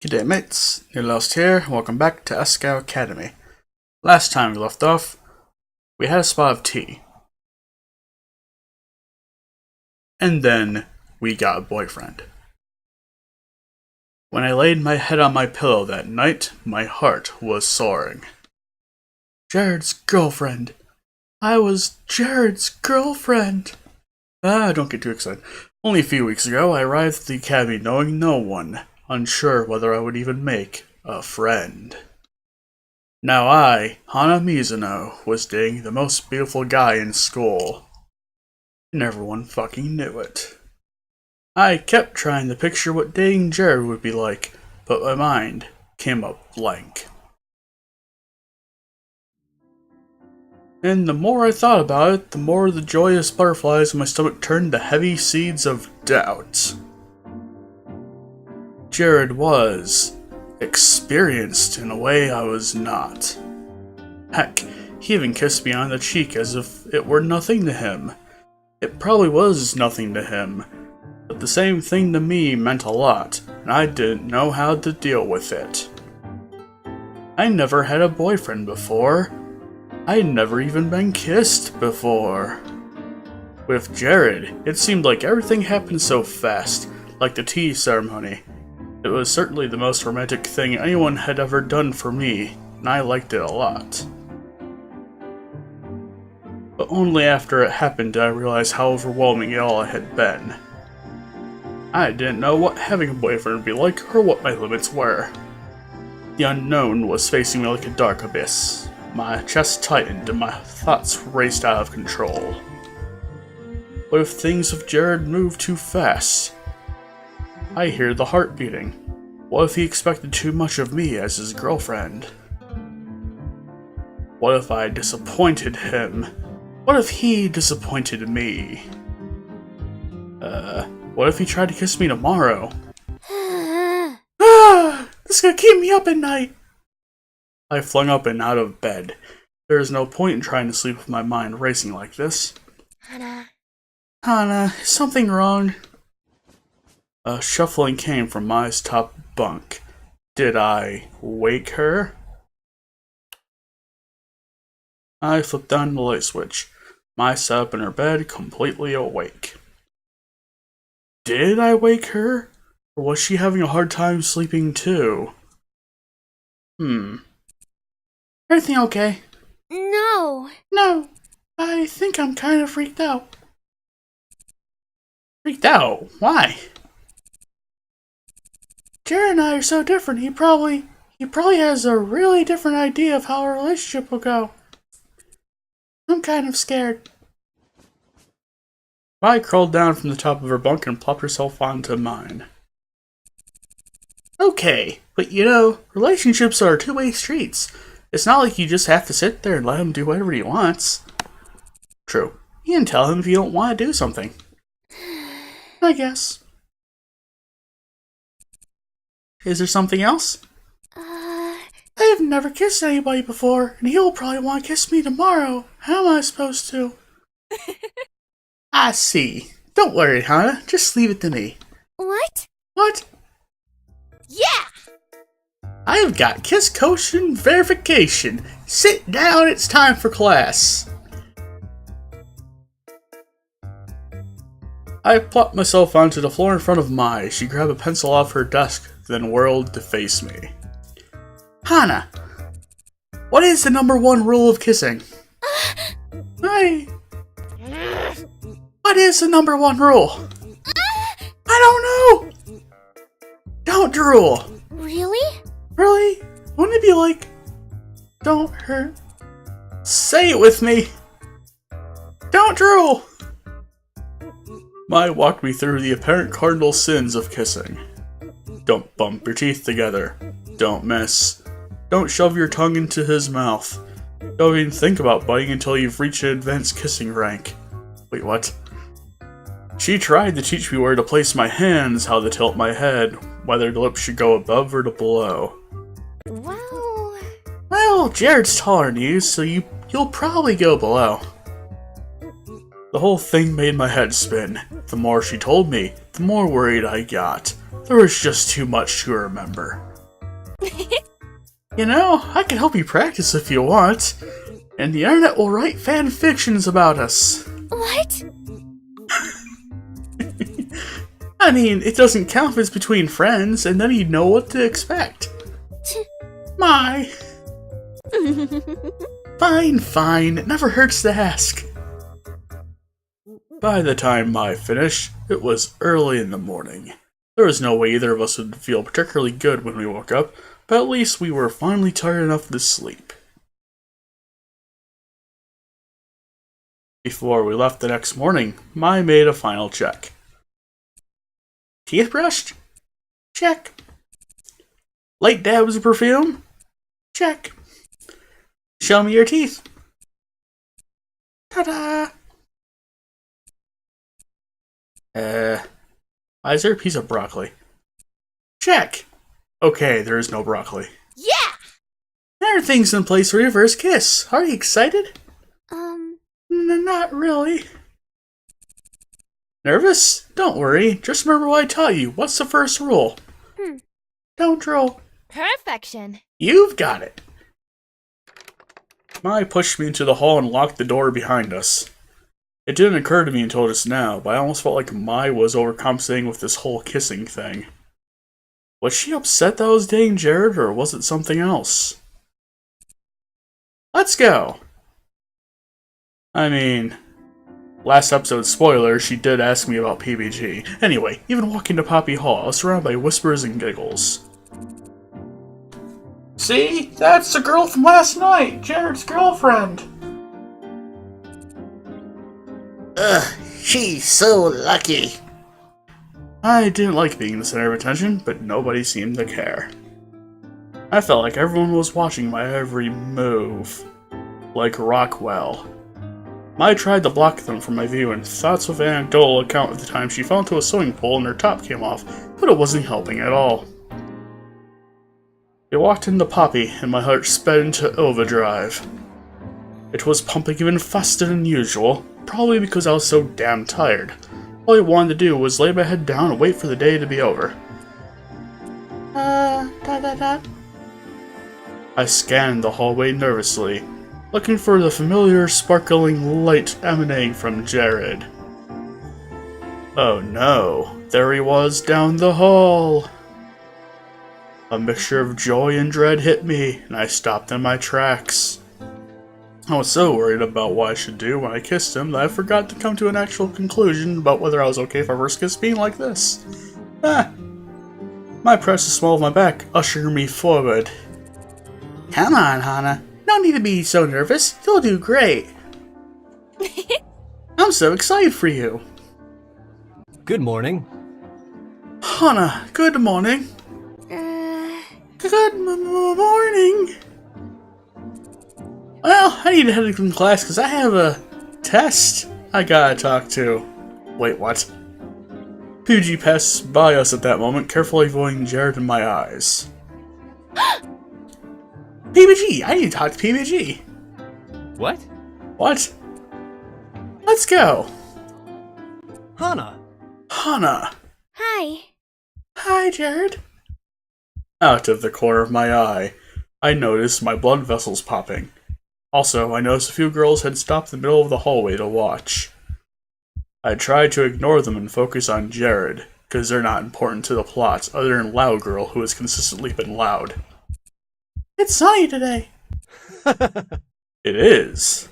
G'day mates, New Lost here, welcome back to Asagao Academy. Last time we left off, we had a spot of tea. And then, we got a boyfriend. When I laid my head on my pillow that night, my heart was soaring. Jared's girlfriend. I was Jared's girlfriend. Don't get too excited. Only a few weeks ago, I arrived at the academy knowing no one, unsure whether I would even make a friend. Now I, Hana was dating the most beautiful guy in school. And everyone fucking knew it. I kept trying to picture what dating Jared would be like, but my mind came up blank. And the more I thought about it, the more the joyous butterflies in my stomach turned to heavy seeds of doubt. Jared was experienced in a way I was not. Heck, he even kissed me on the cheek as if it were nothing to him. It probably was nothing to him, but the same thing to me meant a lot, and I didn't know how to deal with it. I never had a boyfriend before. I'd never even been kissed before. With Jared, it seemed like everything happened so fast, like the tea ceremony. It was certainly the most romantic thing anyone had ever done for me, and I liked it a lot. But only after it happened did I realize how overwhelming it all had been. I didn't know what having a boyfriend would be like or what my limits were. The unknown was facing me like a dark abyss. My chest tightened and my thoughts raced out of control. What if things with Jared moved too fast? I hear the heart beating. What if he expected too much of me as his girlfriend? What if I disappointed him? What if he disappointed me? What if he tried to kiss me tomorrow? This is gonna keep me up at night! I flung up and out of bed. There is no point in trying to sleep with my mind racing like this. Hana, is something wrong? A shuffling came from my top bunk. Did I wake her? I flipped on the light switch. Mai sat up in her bed, completely awake. Did I wake her? Or was she having a hard time sleeping too? Everything okay? No. No. I think I'm kind of freaked out. Freaked out? Why? Jared and I are so different. He probably has a really different idea of how our relationship will go. I'm kind of scared. I crawled down from the top of her bunk and plopped herself onto mine. Okay, but you know, relationships are two-way streets. It's not like you just have to sit there and let him do whatever he wants. True. You can tell him if you don't want to do something. I guess. Is there something else? I've never kissed anybody before, and he'll probably want to kiss me tomorrow. How am I supposed to? I see. Don't worry, Hana. Just leave it to me. What? What? Yeah! I've got kiss coaching verification. Sit down, it's time for class. I plopped myself onto the floor in front of Mai. She grabbed a pencil off her desk, then whirled to face me. Hana, what is the #1 rule of kissing? What is the #1 rule? I don't know! Don't drool! Really? Really? Wouldn't it be like, don't hurt? Say it with me! Don't drool! Mai walked me through the apparent cardinal sins of kissing. Don't bump your teeth together. Don't miss. Don't shove your tongue into his mouth. Don't even think about biting until you've reached an advanced kissing rank. Wait, what? She tried to teach me where to place my hands, how to tilt my head, whether the lips should go above or to below. Well, Jared's taller than you, so you'll probably go below. The whole thing made my head spin. The more she told me, the more worried I got. There was just too much to remember. You know, I can help you practice if you want, and the internet will write fan fictions about us. What? I mean, it doesn't count if it's between friends, and then you know what to expect. My. Fine, it never hurts to ask. By the time Mai finished, it was early in the morning. There was no way either of us would feel particularly good when we woke up, but at least we were finally tired enough to sleep. Before we left the next morning, Mai made a final check. Teeth brushed? Check. Light dabs of perfume? Check. Show me your teeth. Ta-da! Why is there a piece of broccoli? Check! Okay, there is no broccoli. Yeah! Everything's in place for your first kiss. Are you excited? Not really. Nervous? Don't worry. Just remember what I taught you. What's the first rule? Don't drool. Perfection. You've got it. Mai pushed me into the hall and locked the door behind us. It didn't occur to me until just now, but I almost felt like Mai was overcompensating with this whole kissing thing. Was she upset that I was dating Jared, or was it something else? Let's go! I mean, last episode spoiler, she did ask me about PBG. Anyway, even walking to Poppy Hall, I was surrounded by whispers and giggles. See? That's the girl from last night! Jared's girlfriend! Ugh, she's so lucky. I didn't like being the center of attention, but nobody seemed to care. I felt like everyone was watching my every move. Like Rockwell. Mai tried to block them from my view and thoughts of an anecdotal account of the time she fell into a swimming pool and her top came off, but it wasn't helping at all. We walked into Poppy, and my heart sped into overdrive. It was pumping even faster than usual, probably because I was so damn tired. All I wanted to do was lay my head down and wait for the day to be over. I scanned the hallway nervously, looking for the familiar sparkling light emanating from Jared. Oh no, there he was down the hall! A mixture of joy and dread hit me, and I stopped in my tracks. I was so worried about what I should do when I kissed him that I forgot to come to an actual conclusion about whether I was okay for our first kiss being like this. Mai pressed the small of my back, ushering me forward. Come on, Hana. No need to be so nervous. You'll do great. I'm so excited for you. Good morning. Hana, good morning. Good morning. Well, I need to head to class because I have a test I gotta talk to. Wait, what? PG passed by us at that moment, carefully avoiding Jared in my eyes. PBG! I need to talk to PBG! What? What? Let's go! Hana! Hana! Hi. Hi, Jared. Out of the corner of my eye, I noticed my blood vessels popping. Also, I noticed a few girls had stopped in the middle of the hallway to watch. I tried to ignore them and focus on Jared, because they're not important to the plot other than Loud Girl, who has consistently been loud. It's sunny today. It is.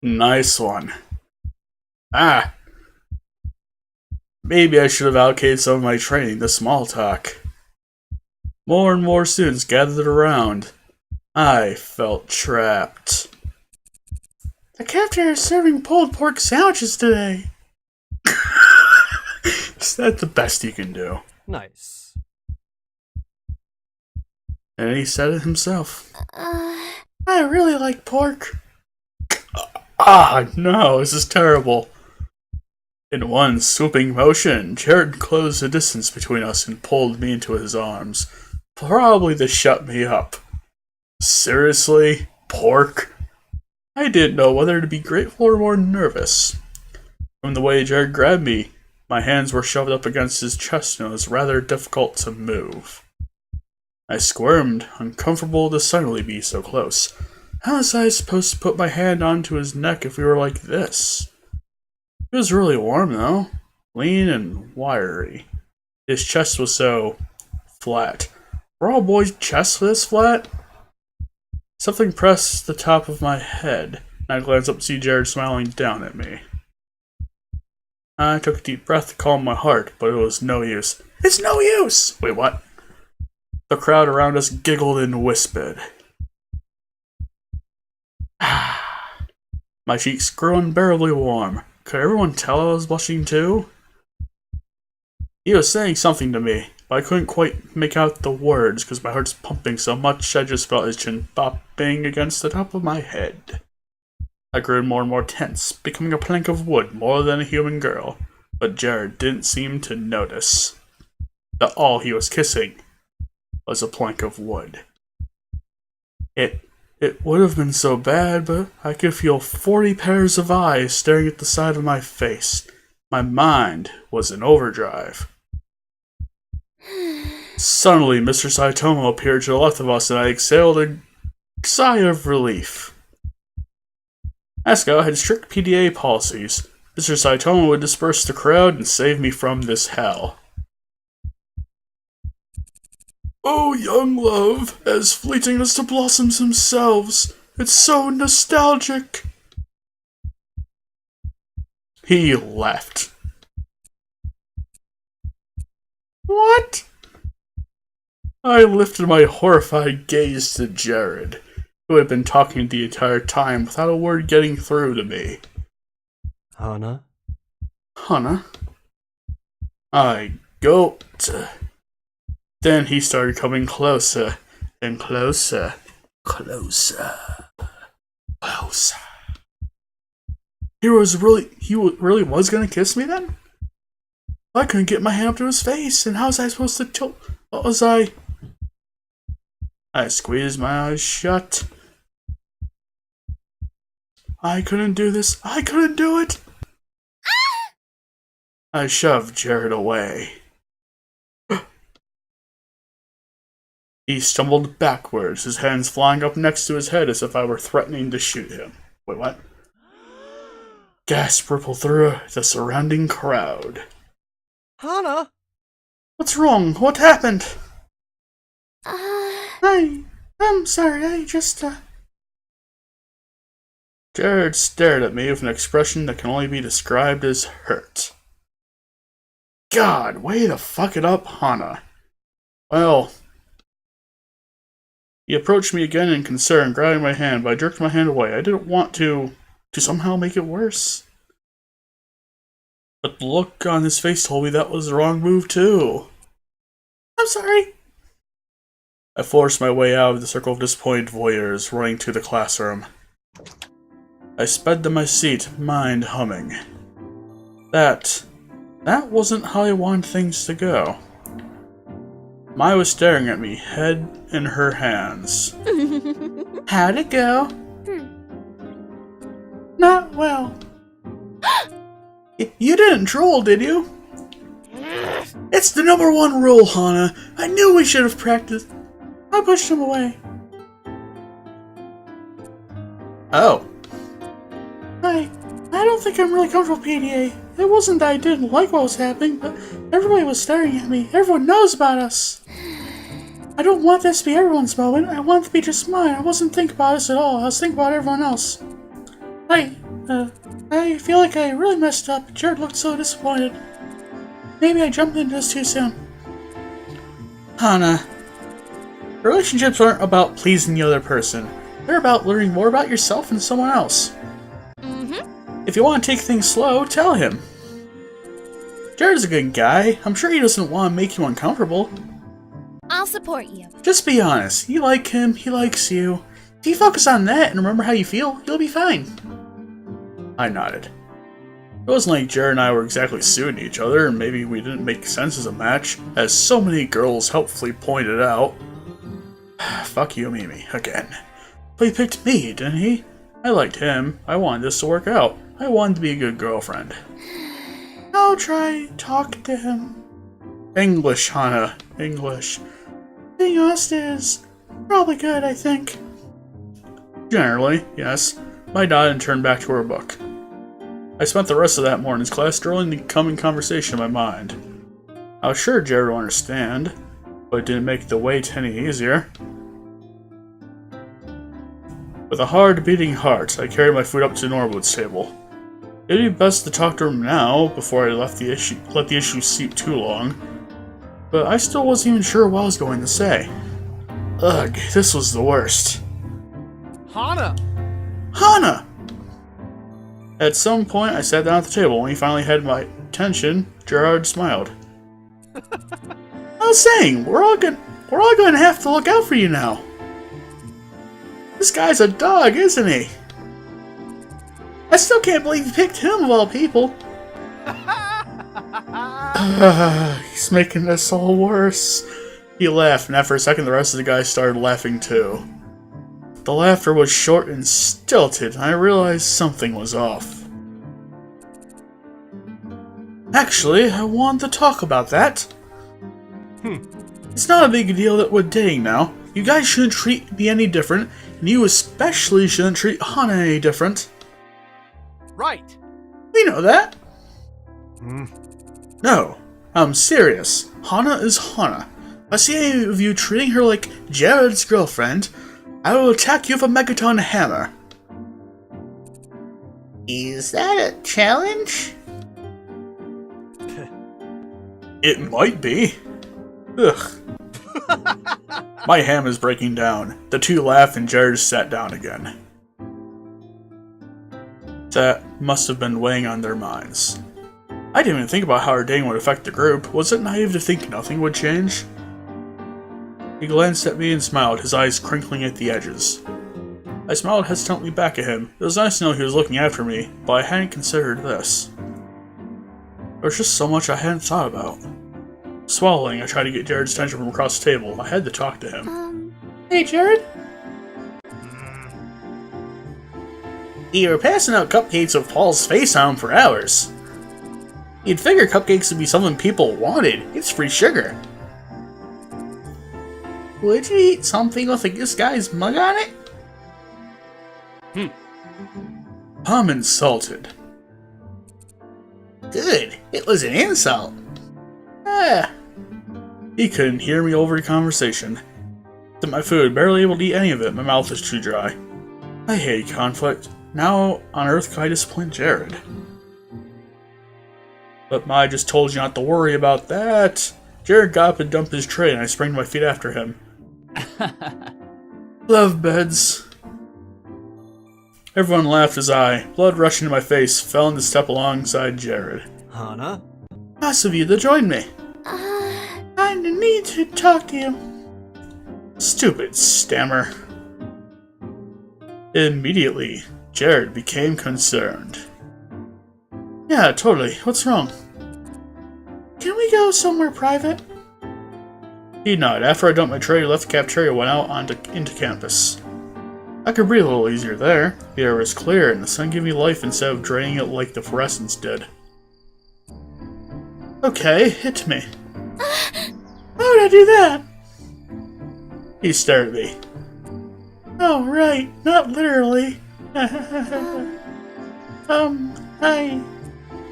Nice one. Maybe I should have allocated some of my training to small talk. More and more students gathered around. I felt trapped. The cafeteria is serving pulled pork sandwiches today. Is that the best you can do? Nice. And he said it himself. I really like pork. No, this is terrible. In one swooping motion, Jared closed the distance between us and pulled me into his arms, probably to shut me up. Seriously? Pork? I didn't know whether to be grateful or more nervous. From the way Jared grabbed me, my hands were shoved up against his chest and it was rather difficult to move. I squirmed, uncomfortable to suddenly be so close. How was I supposed to put my hand onto his neck if we were like this? It was really warm, though. Lean and wiry. His chest was so flat. Were all boys' chests this flat? Something pressed the top of my head, and I glanced up to see Jared smiling down at me. I took a deep breath to calm my heart, but it was no use. It's no use! Wait, what? The crowd around us giggled and whispered. My cheeks grew unbearably warm. Could everyone tell I was blushing too? He was saying something to me, but I couldn't quite make out the words because my heart's pumping so much I just felt his chin bopping against the top of my head. I grew more and more tense, becoming a plank of wood more than a human girl, but Jared didn't seem to notice that all he was kissing was a plank of wood. It would have been so bad, but I could feel 40 pairs of eyes staring at the side of my face. My mind was in overdrive. Suddenly, Mr. Saitomo appeared to the left of us, and I exhaled a sigh of relief. Asagao had strict PDA policies. Mr. Saitomo would disperse the crowd and save me from this hell. Oh, young love, as fleeting as the blossoms themselves. It's so nostalgic. He laughed. What? I lifted my horrified gaze to Jared, who had been talking the entire time without a word getting through to me. Hana? Hana? I gulped. Then he started coming closer and closer, closer, closer. He really was gonna kiss me then? I couldn't get my hand up to his face, and how was I supposed to tilt? What was I? I squeezed my eyes shut. I couldn't do this. I couldn't do it. I shoved Jared away. He stumbled backwards, his hands flying up next to his head as if I were threatening to shoot him. Wait, what? Gasp rippled through the surrounding crowd. Hana? What's wrong? What happened? I'm sorry, I just, Jared stared at me with an expression that can only be described as hurt. God, way to fuck it up, Hana. Well, he approached me again in concern, grabbing my hand, but I jerked my hand away. I didn't want to somehow make it worse. But the look on his face told me that was the wrong move, too. I'm sorry. I forced my way out of the circle of disappointed voyeurs, running to the classroom. I sped to my seat, mind humming. That wasn't how I wanted things to go. Mai was staring at me, head in her hands. How'd it go? Not well. You didn't drool, did you? It's the #1 rule, Hana. I knew we should have practiced. I pushed him away. Oh. I don't think I'm really comfortable with PDA. It wasn't that I didn't like what was happening, but everybody was staring at me. Everyone knows about us. I don't want this to be everyone's moment. I want it to be just mine. I wasn't thinking about us at all. I was thinking about everyone else. I feel like I really messed up. Jared looked so disappointed. Maybe I jumped into this too soon. Hana, relationships aren't about pleasing the other person. They're about learning more about yourself and someone else. If you want to take things slow, tell him. Jared's a good guy. I'm sure he doesn't want to make you uncomfortable. I'll support you. Just be honest. You like him, he likes you. If you focus on that and remember how you feel, you'll be fine. I nodded. It wasn't like Jared and I were exactly suiting each other, and maybe we didn't make sense as a match, as so many girls helpfully pointed out. Fuck you, Mimi, again. But he picked me, didn't he? I liked him. I wanted this to work out. I wanted to be a good girlfriend. I'll try talk to him. English, Hana. English. Being honest is probably good, I think. Generally, yes. I nodded and turned back to her book. I spent the rest of that morning's class drilling the coming conversation in my mind. I was sure Jared would understand, but it didn't make the wait any easier. With a hard beating heart, I carried my food up to Norwood's table. It would be best to talk to him now before I let the issue seep too long, but I still wasn't even sure what I was going to say. Ugh, this was the worst. Hana! Hana! At some point, I sat down at the table. When he finally had my attention, Gerard smiled. I was saying, we're all going to have to look out for you now. This guy's a dog, isn't he? I still can't believe you picked him of all people. He's making this all worse. He laughed, and after a second, the rest of the guys started laughing too. The laughter was short and stilted, and I realized something was off. Actually, I wanted to talk about that. It's not a big deal that we're dating now. You guys shouldn't treat me any different, and you especially shouldn't treat Hana any different. Right. We know that. No, I'm serious. Hana is Hana. If I see any of you treating her like Jared's girlfriend, I will attack you with a megaton hammer. Is that a challenge? It might be. Ugh. My ham is breaking down. The two laughed and Jared sat down again. That must have been weighing on their minds. I didn't even think about how our dating would affect the group. Was it naive to think nothing would change? He glanced at me and smiled, his eyes crinkling at the edges. I smiled hesitantly back at him. It was nice to know he was looking after me, but I hadn't considered this. There was just so much I hadn't thought about. Swallowing, I tried to get Jared's attention from across the table. I had to talk to him. Hey, Jared? You were passing out cupcakes with Paul's face on for hours. You'd figure cupcakes would be something people wanted. It's free sugar. Would you eat something with this guy's mug on it? I'm insulted. Good. It was an insult. He couldn't hear me over the conversation. At my food, barely able to eat any of it. My mouth is too dry. I hate conflict. Now on earth could I discipline Jared? But Ma just told you not to worry about that. Jared got up and dumped his tray, and I sprang to my feet after him. Love beds. Everyone laughed as I, blood rushing to my face, fell into step alongside Jared. Hana? Nice of you to join me. I need to talk to you. Stupid stammer. Immediately, Jared became concerned. Yeah, totally. What's wrong? Can we go somewhere private? He nodded. After I dumped my tray, left the cafeteria, went out into campus. I could breathe a little easier there. The air was clear, and the sun gave me life instead of draining it like the fluorescence did. Okay, hit me. How did I do that? He stared at me. Oh, right, not literally. I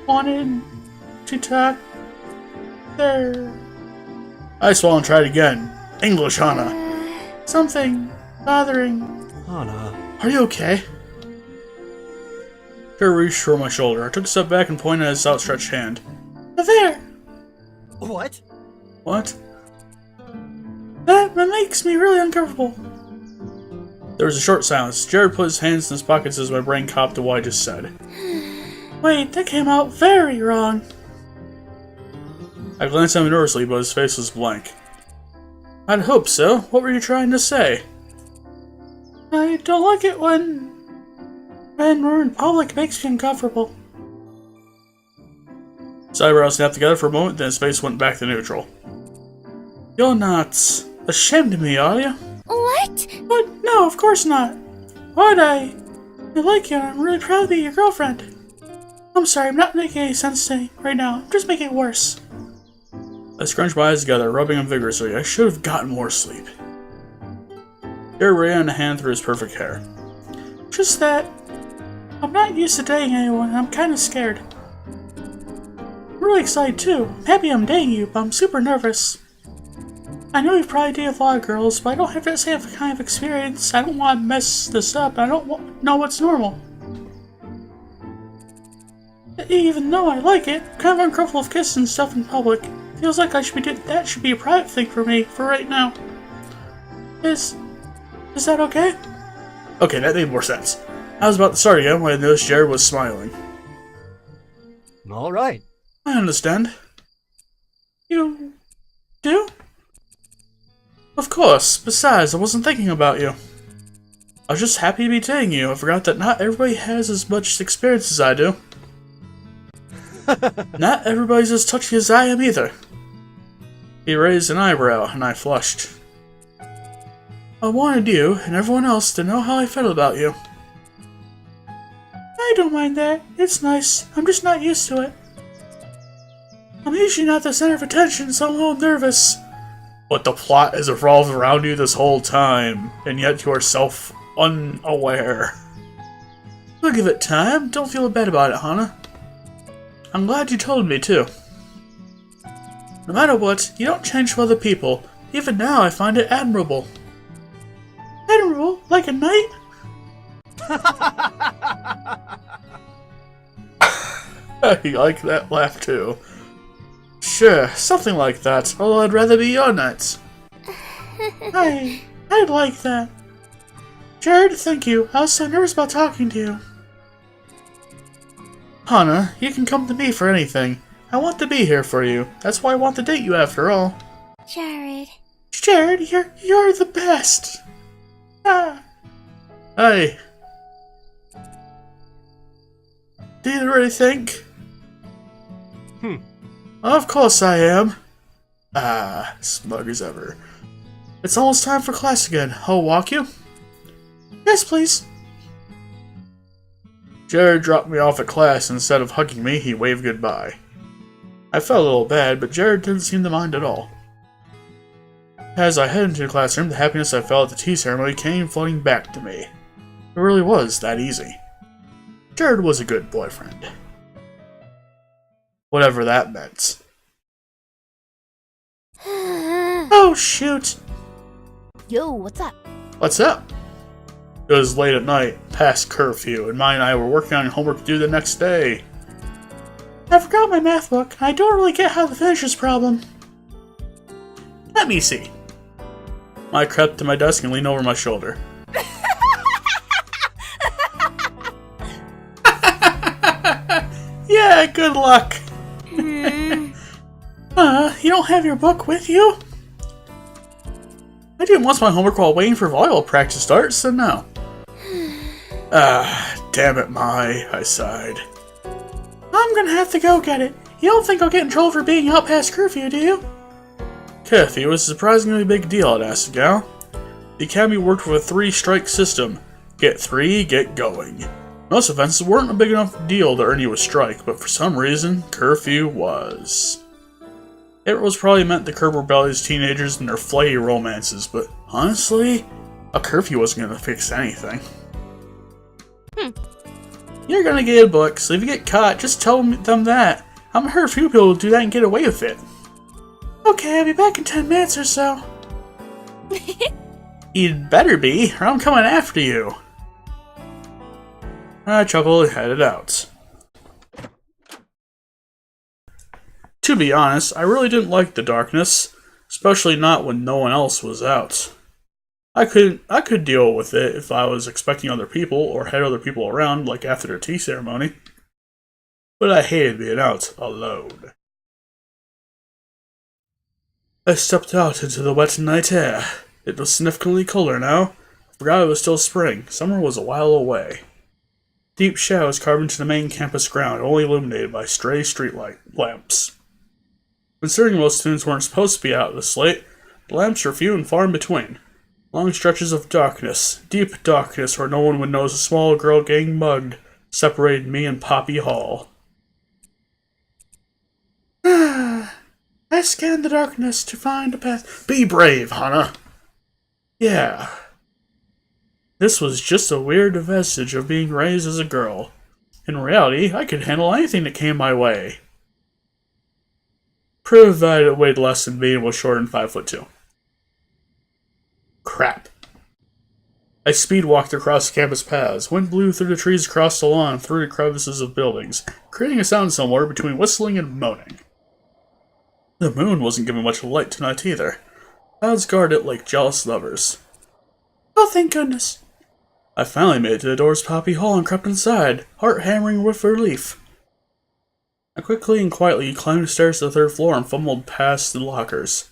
wanted to talk there. I swallowed and tried again. English, Hana. Something bothering. Hana. Are you okay? Jared reached for my shoulder. I took a step back and pointed at his outstretched hand. There! What? What? That makes me really uncomfortable. There was a short silence. Jared put his hands in his pockets as my brain copped to what I just said. Wait, that came out very wrong. I glanced at him nervously, but his face was blank. I'd hope so. What were you trying to say? I don't like it when we're in public. It makes me uncomfortable. His eyebrows snapped together for a moment, then his face went back to neutral. You're not ashamed of me, are you? What? But no, of course not. Why'd I like you, and I'm really proud to be your girlfriend. I'm sorry, I'm not making any sense to you right now. I'm just making it worse. I scrunched my eyes together, rubbing them vigorously. I should have gotten more sleep. Jared ran a hand through his perfect hair. Just that I'm not used to dating anyone. I'm kind of scared. I'm really excited too. I'm happy I'm dating you, but I'm super nervous. I know you've probably dated a lot of girls, but I don't have that same kind of experience. I don't want to mess this up. I don't know what's normal. Even though I like it, I'm kind of uncomfortable with kissing stuff in public. Feels like that should be a private thing for me for right now. Is that okay? Okay, that made more sense. I was about to start again when I noticed Jared was smiling. All right. I understand. You do? Of course. Besides, I wasn't thinking about you. I was just happy to be dating you. I forgot that not everybody has as much experience as I do. Not everybody's as touchy as I am either. He raised an eyebrow, and I flushed. I wanted you and everyone else to know how I felt about you. I don't mind that. It's nice. I'm just not used to it. I'm usually not the center of attention, so I'm a little nervous. But the plot has revolved around you this whole time, and yet you are self-unaware. We'll give it time. Don't feel bad about it, Hana. I'm glad you told me, too. No matter what, you don't change for other people. Even now, I find it admirable. Admirable? Like a knight? I like that laugh, too. Sure, something like that, although I'd rather be your knight. I'd like that. Jared, thank you. I was so nervous about talking to you. Hana, you can come to me for anything. I want to be here for you. That's why I want to date you after all. Jared. Jared, you're the best. Ah. Hey. Do you really think? Of course I am. Ah, smug as ever. It's almost time for class again. I'll walk you? Yes, please. Jared dropped me off at class. Instead of hugging me, he waved goodbye. I felt a little bad, but Jared didn't seem to mind at all. As I headed into the classroom, the happiness I felt at the tea ceremony came flooding back to me. It really was that easy. Jared was a good boyfriend. Whatever that meant. Oh, shoot. Yo, what's up? What's up? It was late at night, past curfew, and Mai and I were working on homework to do the next day. I forgot my math book. I don't really get how to finish this problem. Let me see. I crept to my desk and leaned over my shoulder. Yeah, good luck. You don't have your book with you? I did most of my homework while waiting for volleyball practice to start, so no. Damn it, Mai, I sighed. I'm gonna have to go get it. You don't think I'll get in trouble for being out past curfew, do you? Curfew was a surprisingly big deal at Asagao. The Academy worked with a 3-strike system. Get 3, get going. Most offenses weren't a big enough deal to earn you a strike, but for some reason, curfew was. It was probably meant to curb rebellious teenagers and their flaky romances, but honestly, a curfew wasn't gonna fix anything. You're gonna get a book, so if you get caught, just tell them that. I've heard a few people do that and get away with it. Okay, I'll be back in 10 minutes or so. You'd better be, or I'm coming after you. I chuckled and headed out. To be honest, I really didn't like the darkness, especially not when no one else was out. I could deal with it if I was expecting other people or had other people around, like after the tea ceremony. But I hated being out alone. I stepped out into the wet night air. It was significantly colder now. I forgot it was still spring. Summer was a while away. Deep shadows carved into the main campus ground, only illuminated by stray streetlight lamps. Considering most students weren't supposed to be out this late, the lamps were few and far in between. Long stretches of darkness, deep darkness where no one would notice a small girl getting mugged, separated me and Poppy Hall. I I scanned the darkness to find a path. Be brave, Hana. Yeah. This was just a weird vestige of being raised as a girl. In reality, I could handle anything that came my way. Proved that I weighed less than me and was short and 5'2". Crap. I speed walked across campus paths. Wind blew through the trees across the lawn and through the crevices of buildings, creating a sound somewhere between whistling and moaning. The moon wasn't giving much light tonight either. Clouds guarded it like jealous lovers. Oh, thank goodness. I finally made it to the door's Poppy Hall and crept inside, heart hammering with relief. I quickly and quietly climbed the stairs to the 3rd floor and fumbled past the lockers.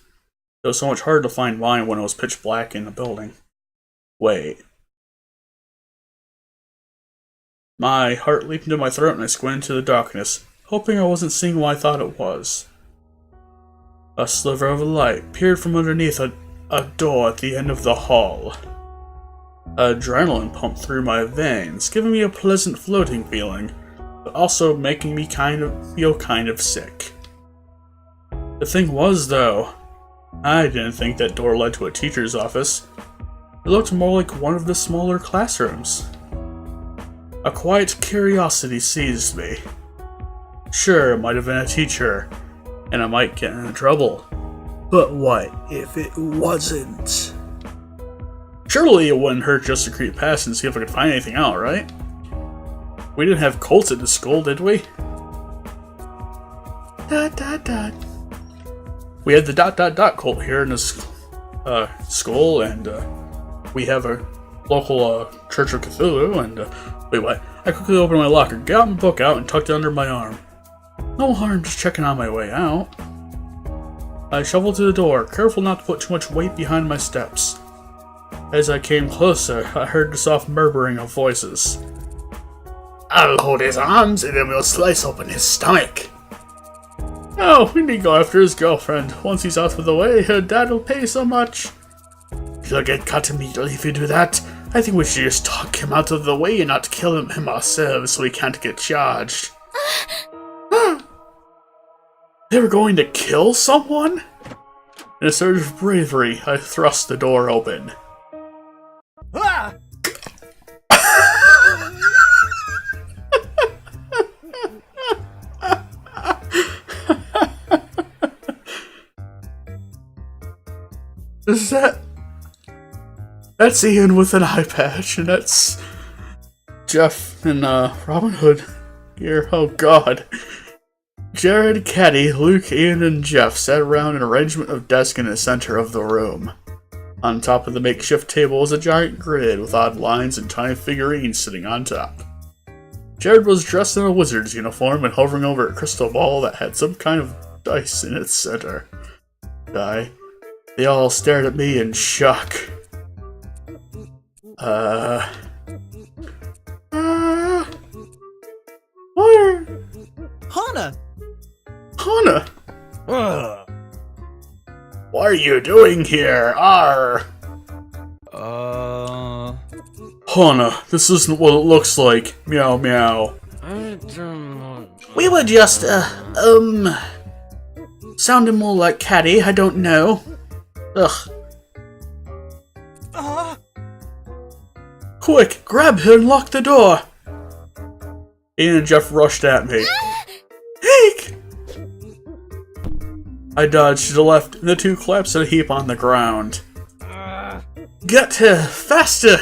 It was so much harder to find mine when it was pitch black in the building. Wait. My heart leaped into my throat and I squinted into the darkness, hoping I wasn't seeing what I thought it was. A sliver of light peered from underneath a door at the end of the hall. Adrenaline pumped through my veins, giving me a pleasant floating feeling, but also making me feel kind of sick. The thing was, though, I didn't think that door led to a teacher's office. It looked more like one of the smaller classrooms. A quiet curiosity seized me. Sure, it might have been a teacher, and I might get in trouble. But what if it wasn't? Surely it wouldn't hurt just to creep past and see if I could find anything out, right? We didn't have Colts at the school, did we? ... We had the ... cult here in this school, and we have a local Church of Cthulhu, and wait, what? I quickly opened my locker, got my book out, and tucked it under my arm. No harm just checking on my way out. I shuffled to the door, careful not to put too much weight behind my steps. As I came closer, I heard the soft murmuring of voices. I'll hold his arms and then we'll slice open his stomach. Oh, we need to go after his girlfriend. Once he's out of the way, her dad will pay so much. He'll get cut immediately if you do that. I think we should just talk him out of the way and not kill him ourselves so he can't get charged. They were going to kill someone? In a surge of bravery, I thrust the door open. Ah! Is that... That's Ian with an eye patch, and that's... Jeff and Robin Hood here. Oh god. Jared, Caddy, Luke, Ian, and Jeff sat around an arrangement of desks in the center of the room. On top of the makeshift table was a giant grid with odd lines and tiny figurines sitting on top. Jared was dressed in a wizard's uniform and hovering over a crystal ball that had some kind of dice in its center. They all stared at me in shock. What? Hana! Hana! Ugh. What are you doing here? Arr! Hana, this isn't what it looks like. Meow meow. We were just, sounding more like Caddy, I don't know. Ugh. Quick, grab her and lock the door! Ian and Jeff rushed at me. Eek! I dodged to the left, and the two collapsed in a heap on the ground. Get her! Faster!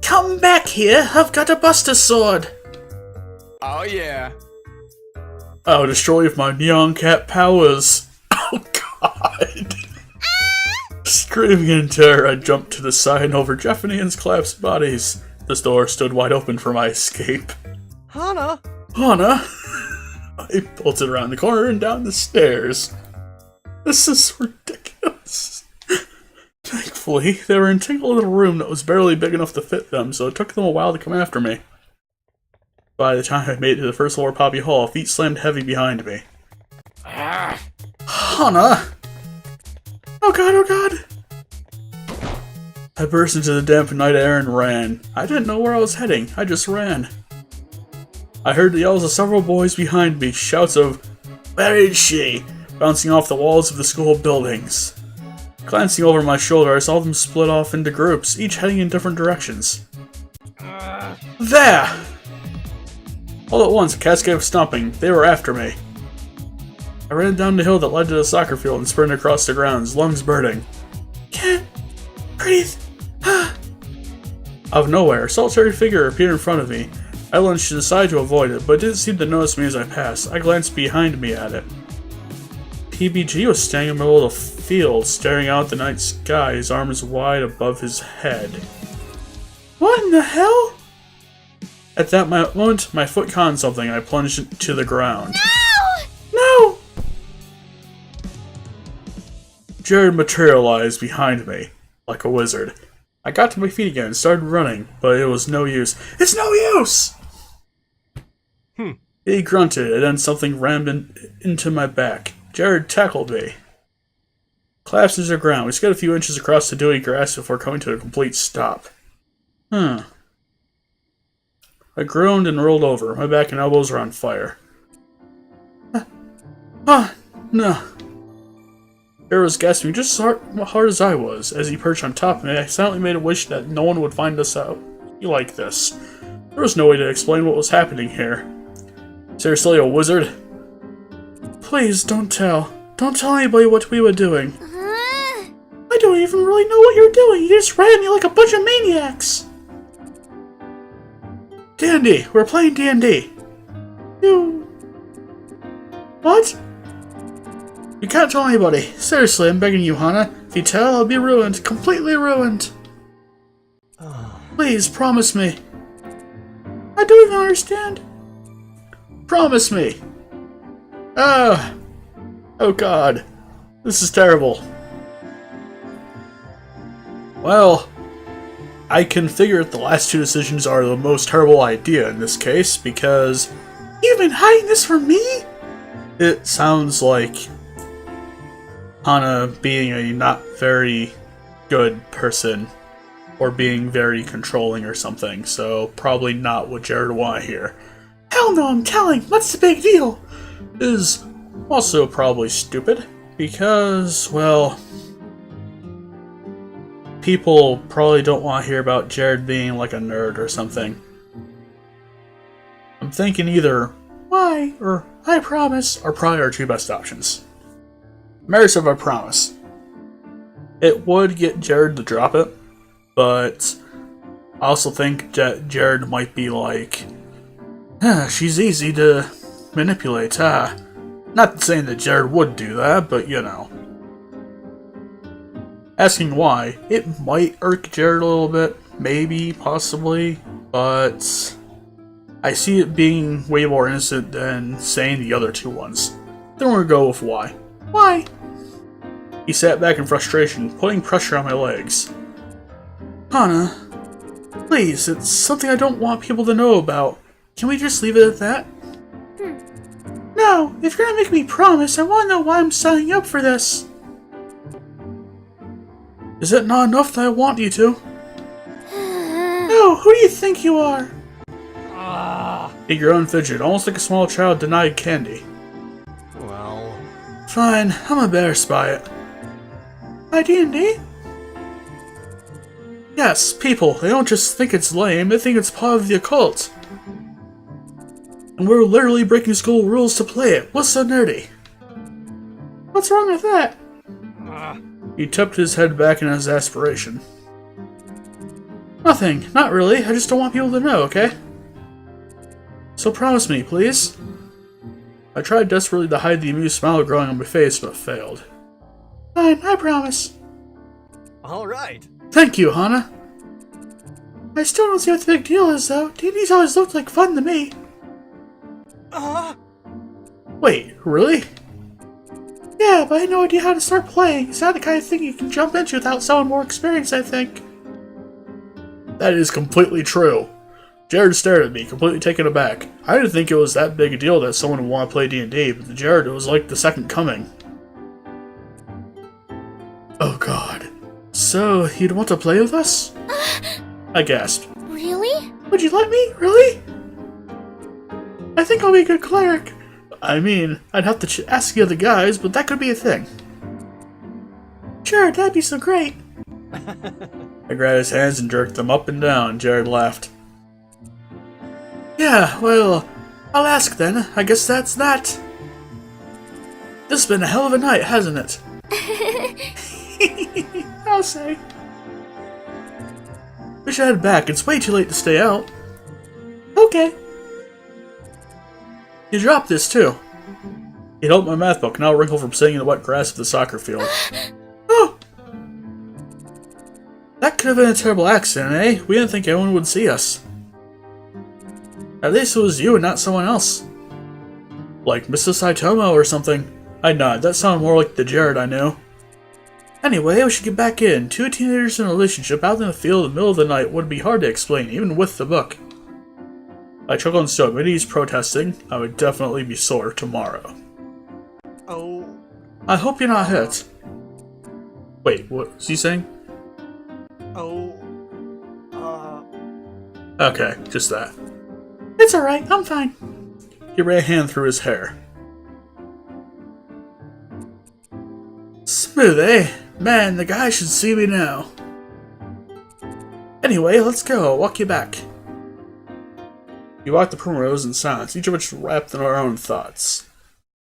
Come back here, I've got a Buster Sword! Oh yeah. I'll destroy you with my Neon Cat powers! Oh god! Screaming in terror, I jumped to the side and over Jeff and Ian's collapsed bodies. The door stood wide open for my escape. Hana! Hana! I bolted around the corner and down the stairs. This is ridiculous. Thankfully, they were entangled in a room that was barely big enough to fit them, so it took them a while to come after me. By the time I made it to the 1st floor of Poppy Hall, feet slammed heavy behind me. Hana! Oh god, oh god! I burst into the damp night air and ran. I didn't know where I was heading, I just ran. I heard the yells of several boys behind me, shouts of, Where is she? Bouncing off the walls of the school buildings. Glancing over my shoulder, I saw them split off into groups, each heading in different directions. There! All at once, a cascade of stomping. They were after me. I ran down the hill that led to the soccer field and sprinted across the grounds, lungs burning. Can't breathe. Out of nowhere, a solitary figure appeared in front of me. I lunged to the side to avoid it, but it didn't seem to notice me as I passed. I glanced behind me at it. PBG was standing in the middle of the field, staring out at the night sky, his arms wide above his head. What in the hell? At that moment, my foot caught on something and I plunged to the ground. No! Jared materialized behind me, like a wizard. I got to my feet again and started running, but it was no use. It's no use! He grunted, and then something rammed into my back. Jared tackled me. Collapsed into the ground. We skid a few inches across the dewy grass before coming to a complete stop. I groaned and rolled over. My back and elbows were on fire. No. Jared was gasping just as hard as I was. As he perched on top of me, I silently made a wish that no one would find us out like this. There was no way to explain what was happening here. Seriously, a wizard? Please, don't tell. Don't tell anybody what we were doing. I don't even really know what you're doing. You just ran me like a bunch of maniacs. D&D. We're playing D&D. You... What? You can't tell anybody. Seriously, I'm begging you, Hana. If you tell, I'll be ruined. Completely ruined. Please, promise me. I don't even understand. Promise me. Oh god. This is terrible. Well, I can figure the last two decisions are the most terrible idea in this case, because... You've been hiding this from me? It sounds like Hana being a not very good person, or being very controlling or something, so probably not what Jared would want to hear. Hell no, I'm telling! What's the big deal? Is also probably stupid, because, well, people probably don't want to hear about Jared being like a nerd or something. I'm thinking either why or I promise are probably our two best options. Merits of I promise. It would get Jared to drop it, but I also think that Jared might be like, she's easy to manipulate, Not saying that Jared would do that, but you know. Asking why, it might irk Jared a little bit, maybe, possibly, but I see it being way more innocent than saying the other two ones. Then we're gonna go with why. Why? He sat back in frustration, putting pressure on my legs. Hana, please, it's something I don't want people to know about. Can we just leave it at that? No, if you're gonna make me promise, I want to know why I'm signing up for this. Is it not enough that I want you to? No, who do you think you are? He grew and fidgeted, almost like a small child denied candy. Well... Fine, I'm embarrassed by it. By D&D? Yes, people, they don't just think it's lame, they think it's part of the occult. And we're literally breaking school rules to play it. What's so nerdy? What's wrong with that? He tipped his head back in his aspiration. Nothing, not really. I just don't want people to know, okay? So promise me, please. I tried desperately to hide the amused smile growing on my face, but failed. Fine, I promise. Alright. Thank you, Hana. I still don't see what the big deal is, though. D&D's always looked like fun to me. Wait, really? Yeah, but I had no idea how to start playing. It's not the kind of thing you can jump into without someone more experienced, I think. That is completely true. Jared stared at me, completely taken aback. I didn't think it was that big a deal that someone would want to play D&D, but to Jared it was like the second coming. Oh god. So, you'd want to play with us? I gasped. Really? Would you let me? Really? I think I'll be a good cleric. I mean, I'd have to ask the other guys, but that could be a thing. Sure, that'd be so great. I grabbed his hands and jerked them up and down. Jared laughed. Yeah, well, I'll ask then. I guess that's that. This has been a hell of a night, hasn't it? I'll say. We should head back. It's way too late to stay out. Okay. You dropped this, too. He held my math book, now wrinkled from sitting in the wet grass of the soccer field. Oh! That could have been a terrible accident, eh? We didn't think anyone would see us. At least it was you and not someone else. Like Mrs. Saitama or something. I nod. That sounded more like the Jared I knew. Anyway, we should get back in. Two teenagers in a relationship out in the field in the middle of the night would be hard to explain, even with the book. I chuckled and stood. When he's protesting, I would definitely be sore tomorrow. Oh. I hope you're not hit. Wait, what was he saying? Oh. Okay, just that. It's alright, I'm fine. He ran a hand through his hair. Smooth, eh? Man, the guy should see me now. Anyway, let's go. I'll walk you back. We walked the primrose in silence, each of us wrapped in our own thoughts.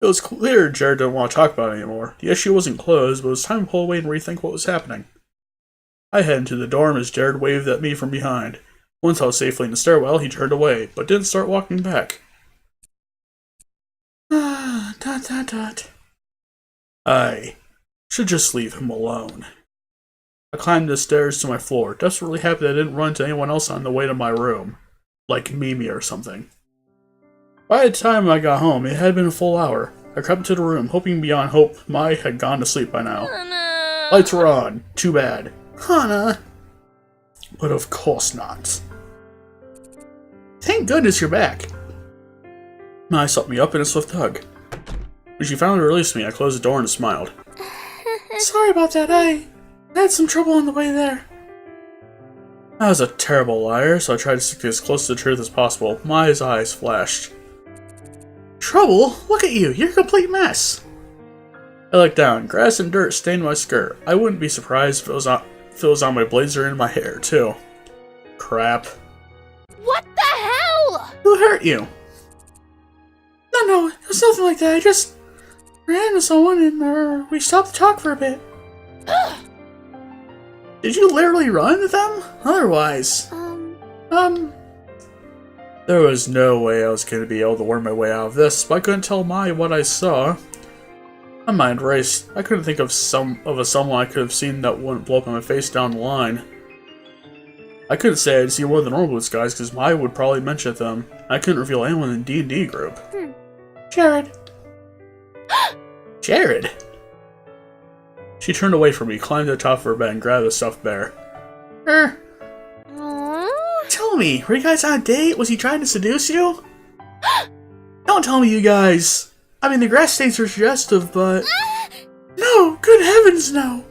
It was clear Jared didn't want to talk about it anymore. The issue wasn't closed, but it was time to pull away and rethink what was happening. I headed into the dorm as Jared waved at me from behind. Once I was safely in the stairwell, he turned away, but didn't start walking back. I should just leave him alone. I climbed the stairs to my floor, desperately happy that I didn't run into anyone else on the way to my room. Like Mimi or something. By the time I got home, it had been a full hour. I crept into the room, hoping beyond hope Mai had gone to sleep by now. Hana. Lights were on. Too bad. Hana. But of course not. Thank goodness you're back. Mai sucked me up in a swift hug. When she finally released me, I closed the door and smiled. Sorry about that, I had some trouble on the way there. I was a terrible liar, so I tried to stick as close to the truth as possible. Mai's eyes flashed. Trouble? Look at you, you're a complete mess. I looked down. Grass and dirt stained my skirt. I wouldn't be surprised if it was on my blazer and my hair, too. Crap. What the hell? Who hurt you? No, it was nothing like that. I just ran into someone and we stopped to talk for a bit. Did you literally run into them? Otherwise... There was no way I was going to be able to worm my way out of this, but I couldn't tell Mai what I saw. My mind raced. I couldn't think of someone I could have seen that wouldn't blow up in my face down the line. I couldn't say I'd seen one of the normal boots guys because Mai would probably mention them. I couldn't reveal anyone in the D&D group. Jared. Jared? She turned away from me, climbed to the top of her bed, and grabbed a stuffed bear. Aww. Tell me, were you guys on a date? Was he trying to seduce you? Don't tell me you guys. I mean, the grass stains are suggestive, but... No, good heavens, no.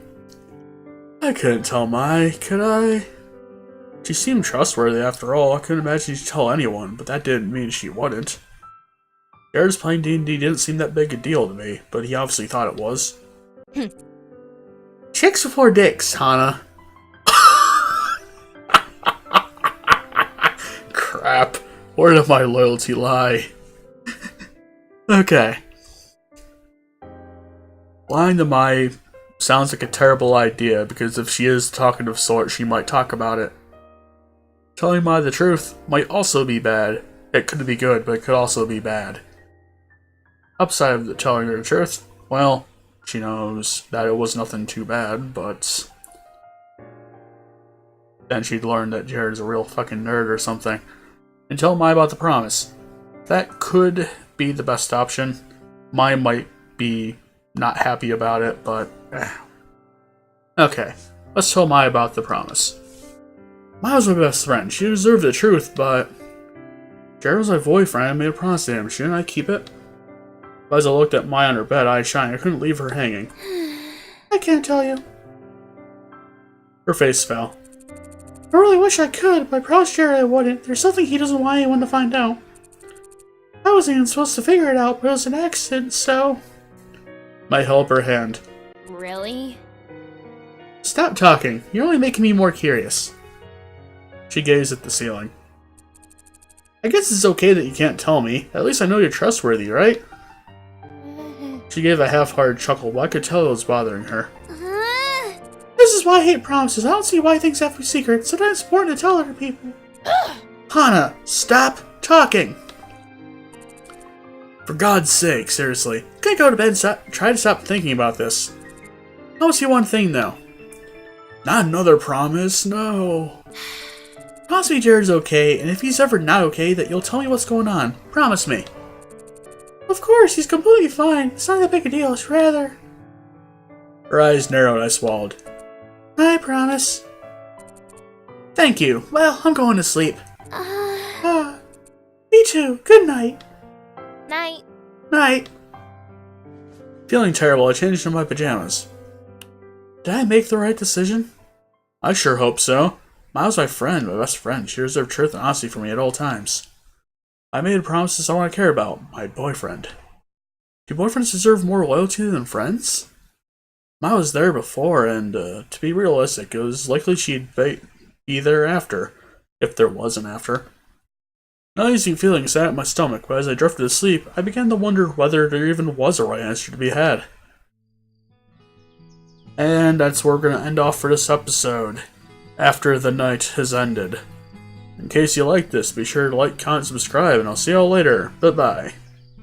I couldn't tell Mai, could I? She seemed trustworthy after all. I couldn't imagine she'd tell anyone, but that didn't mean she wouldn't. Jared's playing D&D didn't seem that big a deal to me, but he obviously thought it was. Chicks before dicks, Hana. Crap. Where did my loyalty lie? Okay. Lying to Mai sounds like a terrible idea, because if she is the talkative sort, she might talk about it. Telling Mai the truth might also be bad. It could be good, but it could also be bad. Upside of telling her the truth, well, she knows that it was nothing too bad, but then she'd learn that Jared's a real fucking nerd or something. And tell Mai about the promise. That could be the best option. Mai might be not happy about it, but okay, let's tell Mai about the promise. Mai was my best friend. She deserved the truth, but Jared was my boyfriend. I made a promise to him. Shouldn't I keep it? As I looked at Mai on her bed, eyes shining, I couldn't leave her hanging. I can't tell you. Her face fell. I really wish I could, but I promised Jared I wouldn't. There's something he doesn't want anyone to find out. I wasn't even supposed to figure it out, but it was an accident, so... I held her hand. Really? Stop talking. You're only making me more curious. She gazed at the ceiling. I guess it's okay that you can't tell me. At least I know you're trustworthy, right? She gave a half-hearted chuckle, but I could tell it was bothering her. This is why I hate promises. I don't see why things have to be secret. Sometimes it's important to tell other people. Hana, stop talking! For God's sake, seriously. Can I go to bed and try to stop thinking about this? Promise you one thing, though. Not another promise, no. Promise me Jared's okay, and if he's ever not okay, that you'll tell me what's going on. Promise me. Of course, he's completely fine. It's not that big a deal, it's rather... Her eyes narrowed and I swallowed. I promise. Thank you. Well, I'm going to sleep. Me too. Good night. Night. Night. Feeling terrible, I changed into my pajamas. Did I make the right decision? I sure hope so. Ma was my friend, my best friend. She reserved truth and honesty for me at all times. I made promises I want to care about. My boyfriend. Do boyfriends deserve more loyalty than friends? Ma was there before, and to be realistic, it was likely she'd be there after, if there was an after. An uneasy feeling sat at my stomach, but as I drifted to sleep, I began to wonder whether there even was a right answer to be had. And that's where we're going to end off for this episode, after the night has ended. In case you liked this, be sure to like, comment, subscribe, and I'll see y'all later. Bye-bye.